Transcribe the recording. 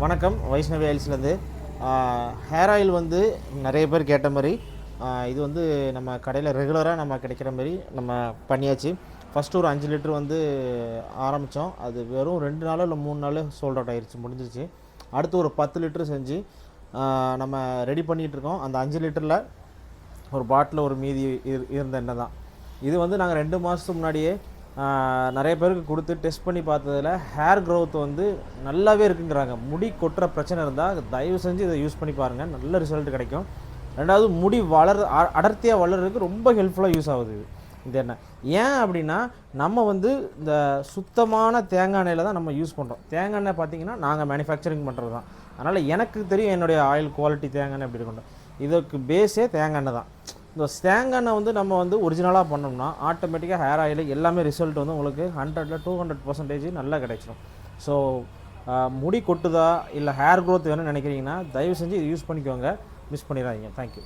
வணக்கம். Vaishnavi ஆயில்ஸ்லேருந்து hair oil வந்து நிறைய பேர் கேட்ட மாதிரி இது வந்து நம்ம கடையில் ரெகுலராக நம்ம கிடைக்கிற மாதிரி நம்ம பண்ணியாச்சு. ஃபஸ்ட்டு ஒரு 5 லிட்டர் வந்து ஆரம்பித்தோம். அது வெறும் 2 நாளோ இல்லை 3 நாள் சோல்ட் அவுட் ஆகிடுச்சு, முடிஞ்சிருச்சு. அடுத்து ஒரு 10 லிட்டர் செஞ்சு நம்ம ரெடி பண்ணிகிட்ருக்கோம். அந்த 5 லிட்டரில் ஒரு பாட்டில் ஒரு மீதி இருந்த எண்ணெய் தான் இது. வந்து நாங்கள் 2 மாதத்துக்கு முன்னாடியே நிறைய பேருக்கு கொடுத்து டெஸ்ட் பண்ணி பார்த்ததில் ஹேர் க்ரோத் வந்து நல்லாவே இருக்குங்கிறாங்க. முடி கொட்டுற பிரச்சனை இருந்தால் தயவு செஞ்சு இதை யூஸ் பண்ணி பாருங்கள், நல்ல ரிசல்ட் கிடைக்கும். ரெண்டாவது முடி அடர்த்தியாக வளர்கிறதுக்கு ரொம்ப ஹெல்ப்ஃபுல்லாக யூஸ் ஆகுது இந்த எண்ணெய். ஏன் அப்படின்னா நம்ம வந்து இந்த சுத்தமான தேங்காய் எண்ணெயில் தான் நம்ம யூஸ் பண்ணுறோம். தேங்காய் எண்ணெய் பார்த்திங்கன்னா நாங்கள் மேனுஃபேக்சரிங் பண்ணுறது தான். அதனால் எனக்கு தெரியும் என்னுடைய ஆயில் குவாலிட்டி தேங்காய் எண்ணெய் எப்படி இருக்கணும். இதுக்கு பேஸே தேங்காய் எண்ணெய் தான். இந்த தேங்காய் எண்ணெய் வந்து நம்ம வந்து ஒரிஜினலாக பண்ணோம்னா ஆட்டோமேட்டிக்காக ஹேர் ஆயில் எல்லாமே ரிசல்ட் வந்து உங்களுக்கு 100ல் 200% நல்லா கிடைச்சிடும். ஸோ முடி கொட்டுதா இல்லை ஹேர் க்ரோத் வேணும்னு நினைக்கிறீங்கன்னா தயவு செஞ்சு இது யூஸ் பண்ணிக்கோங்க, மிஸ் பண்ணிடாதீங்க. தேங்க்யூ.